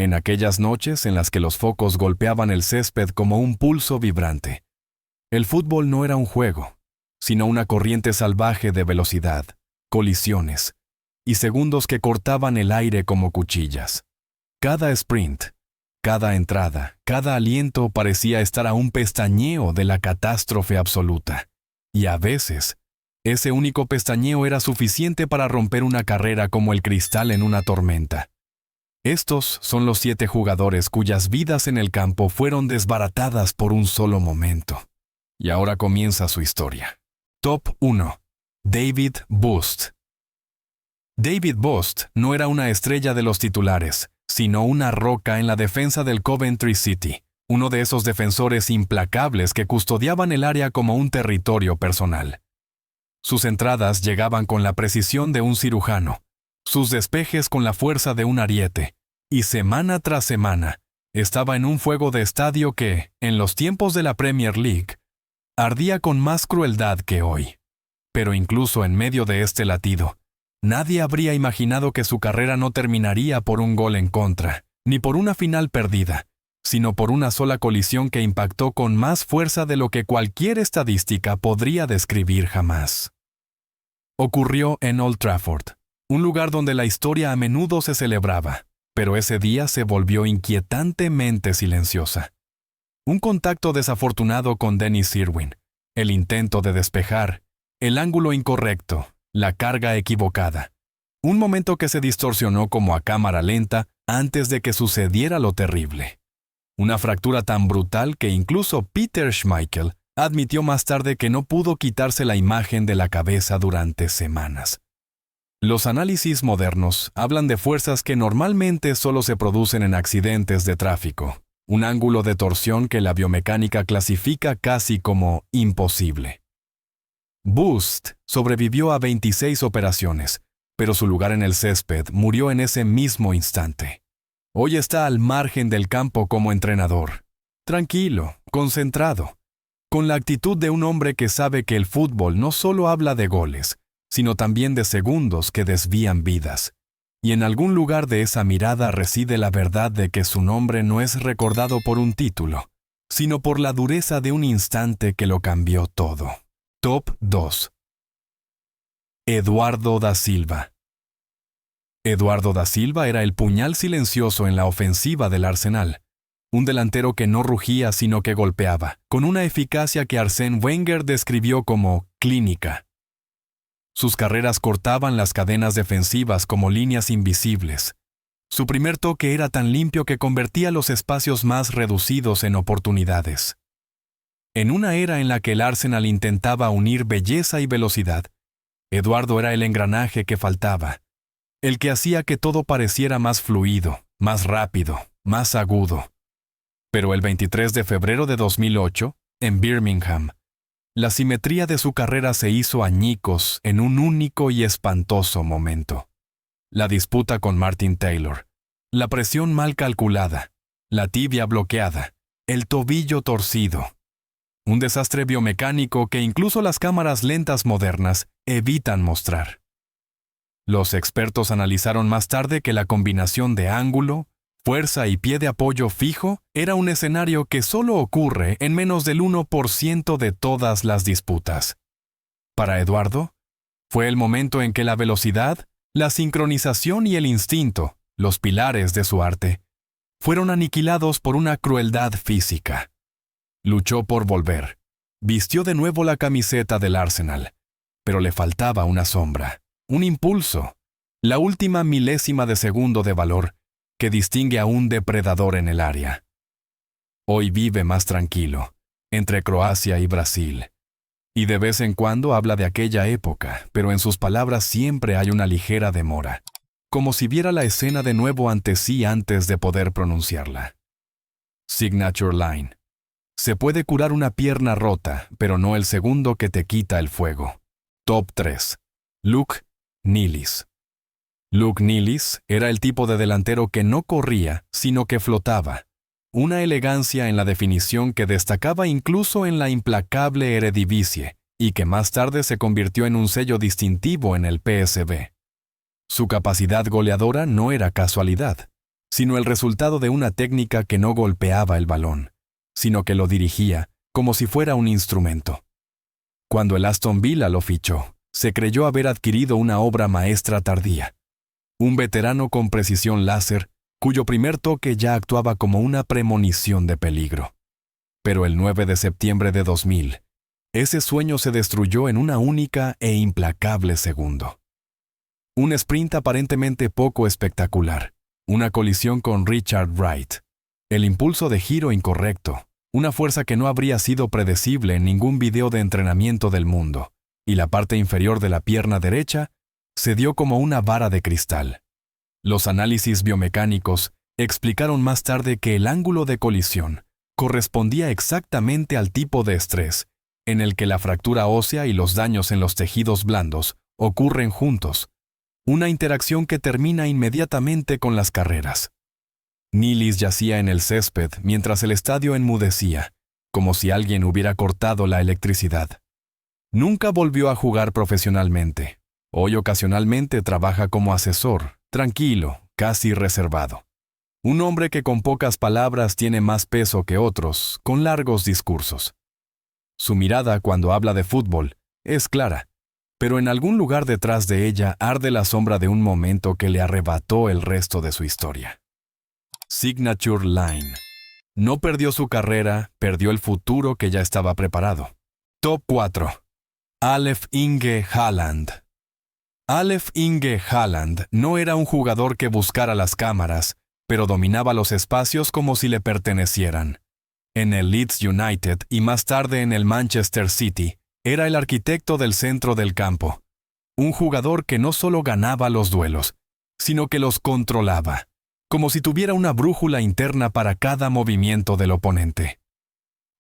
en aquellas noches en las que los focos golpeaban el césped como un pulso vibrante. El fútbol no era un juego, sino una corriente salvaje de velocidad, colisiones y segundos que cortaban el aire como cuchillas. Cada sprint, cada entrada, cada aliento parecía estar a un pestañeo de la catástrofe absoluta. Y a veces, ese único pestañeo era suficiente para romper una carrera como el cristal en una tormenta. Estos son los 7 jugadores cuyas vidas en el campo fueron desbaratadas por un solo momento. Y ahora comienza su historia. Top 1. David Boost. David Boost no era una estrella de los titulares, sino una roca en la defensa del Coventry City, uno de esos defensores implacables que custodiaban el área como un territorio personal. Sus entradas llegaban con la precisión de un cirujano, sus despejes con la fuerza de un ariete, y semana tras semana estaba en un fuego de estadio que, en los tiempos de la Premier League, ardía con más crueldad que hoy. Pero incluso en medio de este latido, nadie habría imaginado que su carrera no terminaría por un gol en contra, ni por una final perdida, sino por una sola colisión que impactó con más fuerza de lo que cualquier estadística podría describir jamás. Ocurrió en Old Trafford, un lugar donde la historia a menudo se celebraba, pero ese día se volvió inquietantemente silenciosa. Un contacto desafortunado con Dennis Irwin, el intento de despejar, el ángulo incorrecto, la carga equivocada. Un momento que se distorsionó como a cámara lenta antes de que sucediera lo terrible. Una fractura tan brutal que incluso Peter Schmeichel admitió más tarde que no pudo quitarse la imagen de la cabeza durante semanas. Los análisis modernos hablan de fuerzas que normalmente solo se producen en accidentes de tráfico, un ángulo de torsión que la biomecánica clasifica casi como imposible. Boost sobrevivió a 26 operaciones, pero su lugar en el césped murió en ese mismo instante. Hoy está al margen del campo como entrenador, tranquilo, concentrado, con la actitud de un hombre que sabe que el fútbol no solo habla de goles, sino también de segundos que desvían vidas. Y en algún lugar de esa mirada reside la verdad de que su nombre no es recordado por un título, sino por la dureza de un instante que lo cambió todo. Top 2. Eduardo da Silva. Eduardo da Silva era el puñal silencioso en la ofensiva del Arsenal. Un delantero que no rugía sino que golpeaba, con una eficacia que Arsène Wenger describió como clínica. Sus carreras cortaban las cadenas defensivas como líneas invisibles. Su primer toque era tan limpio que convertía los espacios más reducidos en oportunidades. En una era en la que el Arsenal intentaba unir belleza y velocidad, Eduardo era el engranaje que faltaba, el que hacía que todo pareciera más fluido, más rápido, más agudo. Pero el 23 de febrero de 2008, en Birmingham, la simetría de su carrera se hizo añicos en un único y espantoso momento. La disputa con Martin Taylor, la presión mal calculada, la tibia bloqueada, el tobillo torcido. Un desastre biomecánico que incluso las cámaras lentas modernas evitan mostrar. Los expertos analizaron más tarde que la combinación de ángulo, fuerza y pie de apoyo fijo era un escenario que solo ocurre en menos del 1% de todas las disputas. Para Eduardo, fue el momento en que la velocidad, la sincronización y el instinto, los pilares de su arte, fueron aniquilados por una crueldad física. Luchó por volver, vistió de nuevo la camiseta del Arsenal, pero le faltaba una sombra, un impulso, la última milésima de segundo de valor que distingue a un depredador en el área. Hoy vive más tranquilo, entre Croacia y Brasil, y de vez en cuando habla de aquella época, pero en sus palabras siempre hay una ligera demora, como si viera la escena de nuevo ante sí antes de poder pronunciarla. Signature line. Se puede curar una pierna rota, pero no el segundo que te quita el fuego. Top 3. Luke Nilis. Luke Nilis era el tipo de delantero que no corría, sino que flotaba. Una elegancia en la definición que destacaba incluso en la implacable Eredivisie y que más tarde se convirtió en un sello distintivo en el PSV. Su capacidad goleadora no era casualidad. sino el resultado de una técnica que no golpeaba el balón, sino que lo dirigía como si fuera un instrumento. Cuando el Aston Villa lo fichó, se creyó haber adquirido una obra maestra tardía. Un veterano con precisión láser, cuyo primer toque ya actuaba como una premonición de peligro. Pero el 9 de septiembre de 2000, ese sueño se destruyó en una única e implacable segundo. Un sprint aparentemente poco espectacular, una colisión con Richard Wright, el impulso de giro incorrecto, una fuerza que no habría sido predecible en ningún video de entrenamiento del mundo, y la parte inferior de la pierna derecha se dio como una vara de cristal. Los análisis biomecánicos explicaron más tarde que el ángulo de colisión correspondía exactamente al tipo de estrés en el que la fractura ósea y los daños en los tejidos blandos ocurren juntos, una interacción que termina inmediatamente con las carreras. Nilis yacía en el césped mientras el estadio enmudecía, como si alguien hubiera cortado la electricidad. Nunca volvió a jugar profesionalmente. Hoy ocasionalmente trabaja como asesor, tranquilo, casi reservado. Un hombre que con pocas palabras tiene más peso que otros, con largos discursos. Su mirada cuando habla de fútbol es clara, pero en algún lugar detrás de ella arde la sombra de un momento que le arrebató el resto de su historia. Signature Line. No perdió su carrera, perdió el futuro que ya estaba preparado. Top 4. Aleph Inge Haaland. Aleph Inge Haaland no era un jugador que buscara las cámaras, pero dominaba los espacios como si le pertenecieran. En el Leeds United y más tarde en el Manchester City, era el arquitecto del centro del campo. Un jugador que no solo ganaba los duelos, sino que los controlaba, como si tuviera una brújula interna para cada movimiento del oponente.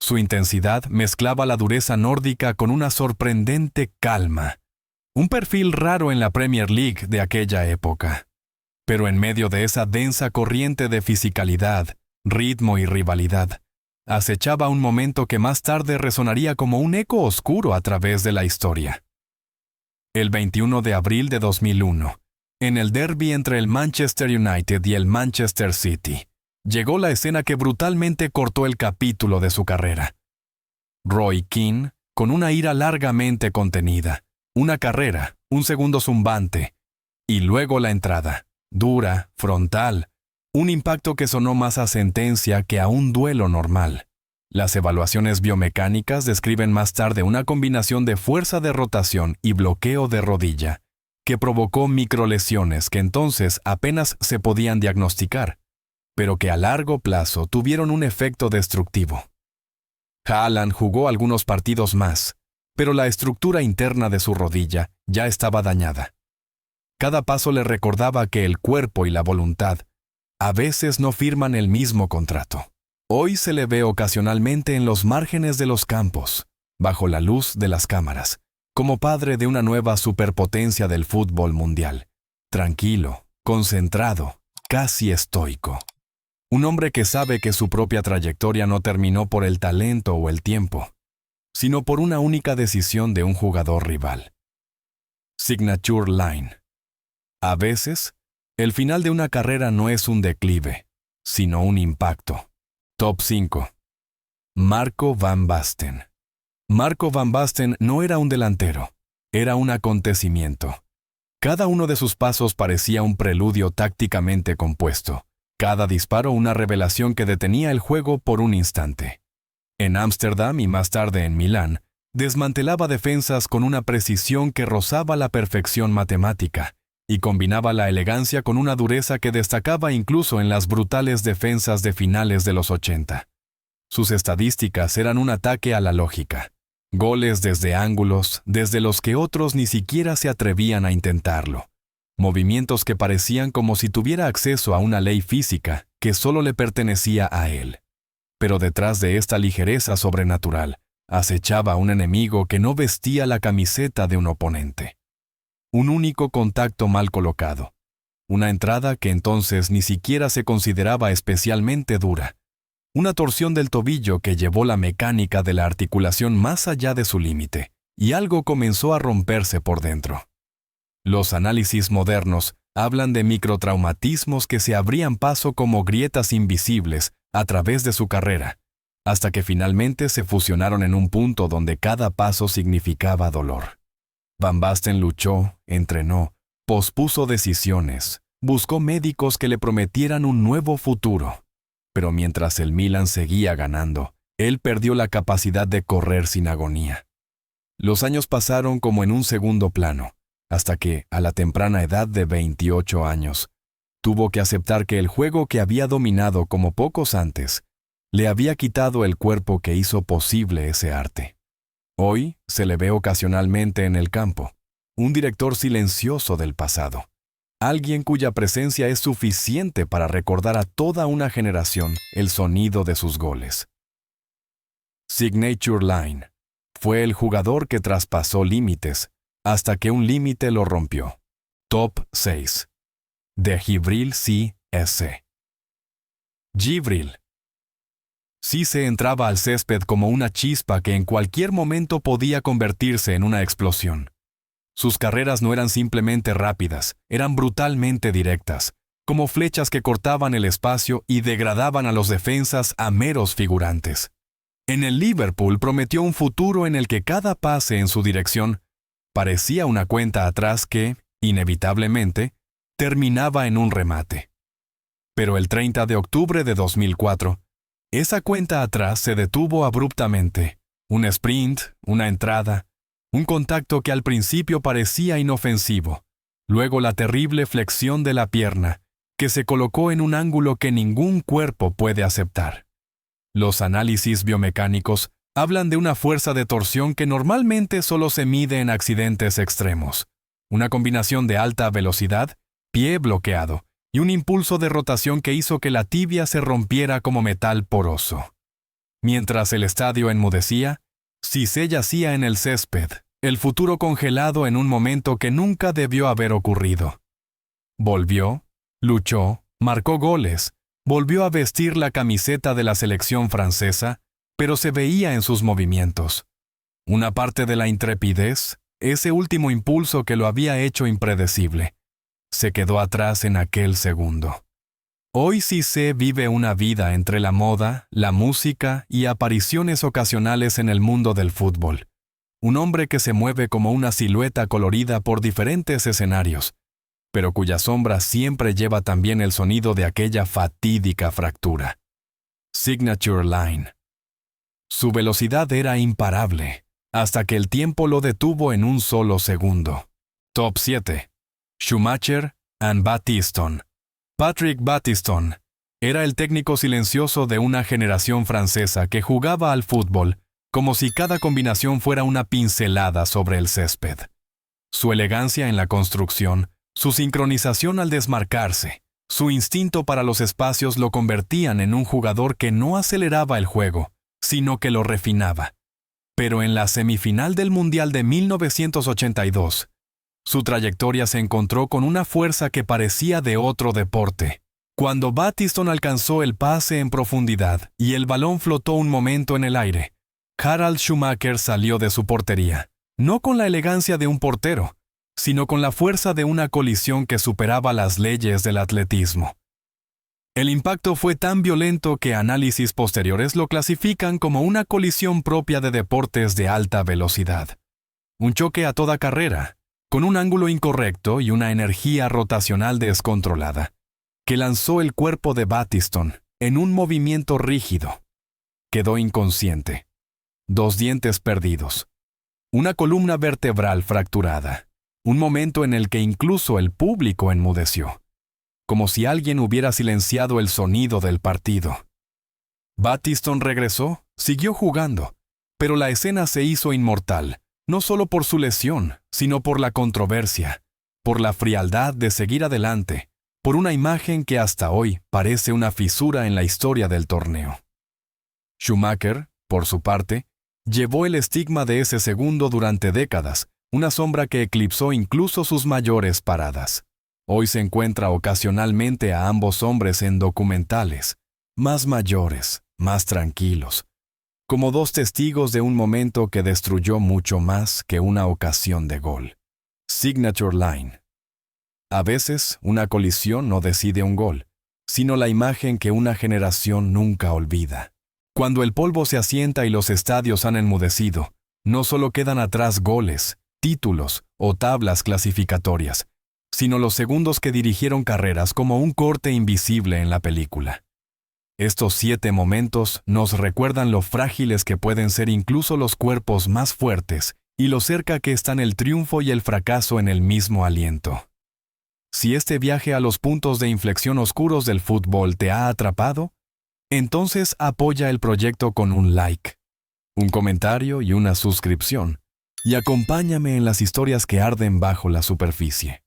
Su intensidad mezclaba la dureza nórdica con una sorprendente calma, un perfil raro en la Premier League de aquella época. Pero en medio de esa densa corriente de fisicalidad, ritmo y rivalidad, acechaba un momento que más tarde resonaría como un eco oscuro a través de la historia. El 21 de abril de 2001, en el derbi entre el Manchester United y el Manchester City, llegó la escena que brutalmente cortó el capítulo de su carrera. Roy Keane, con una ira largamente contenida, una carrera, un segundo zumbante, y luego la entrada, dura, frontal, un impacto que sonó más a sentencia que a un duelo normal. Las evaluaciones biomecánicas describen más tarde una combinación de fuerza de rotación y bloqueo de rodilla, que provocó microlesiones que entonces apenas se podían diagnosticar, pero que a largo plazo tuvieron un efecto destructivo. Haaland jugó algunos partidos más, pero la estructura interna de su rodilla ya estaba dañada. Cada paso le recordaba que el cuerpo y la voluntad a veces no firman el mismo contrato. Hoy se le ve ocasionalmente en los márgenes de los campos, bajo la luz de las cámaras, como padre de una nueva superpotencia del fútbol mundial. Tranquilo, concentrado, casi estoico. Un hombre que sabe que su propia trayectoria no terminó por el talento o el tiempo, sino por una única decisión de un jugador rival. Signature Line. A veces, el final de una carrera no es un declive, sino un impacto. Top 5. Marco van Basten. Marco van Basten no era un delantero, era un acontecimiento. Cada uno de sus pasos parecía un preludio tácticamente compuesto, cada disparo una revelación que detenía el juego por un instante. En Ámsterdam y más tarde en Milán, desmantelaba defensas con una precisión que rozaba la perfección matemática, y combinaba la elegancia con una dureza que destacaba incluso en las brutales defensas de finales de los 80. Sus estadísticas eran un ataque a la lógica. Goles desde ángulos, desde los que otros ni siquiera se atrevían a intentarlo. Movimientos que parecían como si tuviera acceso a una ley física que solo le pertenecía a él. Pero detrás de esta ligereza sobrenatural, acechaba un enemigo que no vestía la camiseta de un oponente. Un único contacto mal colocado. Una entrada que entonces ni siquiera se consideraba especialmente dura. Una torsión del tobillo que llevó la mecánica de la articulación más allá de su límite, y algo comenzó a romperse por dentro. Los análisis modernos hablan de microtraumatismos que se abrían paso como grietas invisibles a través de su carrera, hasta que finalmente se fusionaron en un punto donde cada paso significaba dolor. Van Basten luchó, entrenó, pospuso decisiones, buscó médicos que le prometieran un nuevo futuro. Pero mientras el Milan seguía ganando, él perdió la capacidad de correr sin agonía. Los años pasaron como en un segundo plano, hasta que, a la temprana edad de 28 años, tuvo que aceptar que el juego que había dominado como pocos antes, le había quitado el cuerpo que hizo posible ese arte. Hoy se le ve ocasionalmente en el campo, un director silencioso del pasado, alguien cuya presencia es suficiente para recordar a toda una generación el sonido de sus goles. Signature Line fue el jugador que traspasó límites hasta que un límite lo rompió. Top 6. De Djibril Cissé. Djibril Cissé entraba al césped como una chispa que en cualquier momento podía convertirse en una explosión. Sus carreras no eran simplemente rápidas, eran brutalmente directas, como flechas que cortaban el espacio y degradaban a los defensas a meros figurantes. En el Liverpool prometió un futuro en el que cada pase en su dirección parecía una cuenta atrás que, inevitablemente, terminaba en un remate. Pero el 30 de octubre de 2004, esa cuenta atrás se detuvo abruptamente. Un sprint, una entrada, un contacto que al principio parecía inofensivo, luego la terrible flexión de la pierna, que se colocó en un ángulo que ningún cuerpo puede aceptar. Los análisis biomecánicos hablan de una fuerza de torsión que normalmente solo se mide en accidentes extremos, una combinación de alta velocidad, pie bloqueado, y un impulso de rotación que hizo que la tibia se rompiera como metal poroso. Mientras el estadio enmudecía, Cissé yacía en el césped, el futuro congelado en un momento que nunca debió haber ocurrido. Volvió, luchó, marcó goles, volvió a vestir la camiseta de la selección francesa, pero se veía en sus movimientos. Una parte de la intrepidez, ese último impulso que lo había hecho impredecible, se quedó atrás en aquel segundo. Hoy Cissé vive una vida entre la moda, la música y apariciones ocasionales en el mundo del fútbol. Un hombre que se mueve como una silueta colorida por diferentes escenarios, pero cuya sombra siempre lleva también el sonido de aquella fatídica fractura. Signature Line. Su velocidad era imparable, hasta que el tiempo lo detuvo en un solo segundo. Top 7. Schumacher and Battiston. Patrick Battiston era el técnico silencioso de una generación francesa que jugaba al fútbol como si cada combinación fuera una pincelada sobre el césped. Su elegancia en la construcción, su sincronización al desmarcarse, su instinto para los espacios lo convertían en un jugador que no aceleraba el juego, sino que lo refinaba. Pero en la semifinal del Mundial de 1982, su trayectoria se encontró con una fuerza que parecía de otro deporte. Cuando Battiston alcanzó el pase en profundidad y el balón flotó un momento en el aire, Harald Schumacher salió de su portería, no con la elegancia de un portero, sino con la fuerza de una colisión que superaba las leyes del atletismo. El impacto fue tan violento que análisis posteriores lo clasifican como una colisión propia de deportes de alta velocidad. Un choque a toda carrera, con un ángulo incorrecto y una energía rotacional descontrolada, que lanzó el cuerpo de Battiston en un movimiento rígido. Quedó inconsciente. 2 dientes perdidos. Una columna vertebral fracturada. Un momento en el que incluso el público enmudeció, como si alguien hubiera silenciado el sonido del partido. Battiston regresó, siguió jugando, pero la escena se hizo inmortal, no solo por su lesión, sino por la controversia, por la frialdad de seguir adelante, por una imagen que hasta hoy parece una fisura en la historia del torneo. Schumacher, por su parte, llevó el estigma de ese segundo durante décadas, una sombra que eclipsó incluso sus mayores paradas. Hoy se encuentra ocasionalmente a ambos hombres en documentales, más mayores, más tranquilos, como 2 testigos de un momento que destruyó mucho más que una ocasión de gol. Signature Line. A veces, una colisión no decide un gol, sino la imagen que una generación nunca olvida. Cuando el polvo se asienta y los estadios han enmudecido, no solo quedan atrás goles, títulos o tablas clasificatorias, sino los segundos que dirigieron carreras como un corte invisible en la película. Estos 7 momentos nos recuerdan lo frágiles que pueden ser incluso los cuerpos más fuertes y lo cerca que están el triunfo y el fracaso en el mismo aliento. Si este viaje a los puntos de inflexión oscuros del fútbol te ha atrapado, entonces apoya el proyecto con un like, un comentario y una suscripción, y acompáñame en las historias que arden bajo la superficie.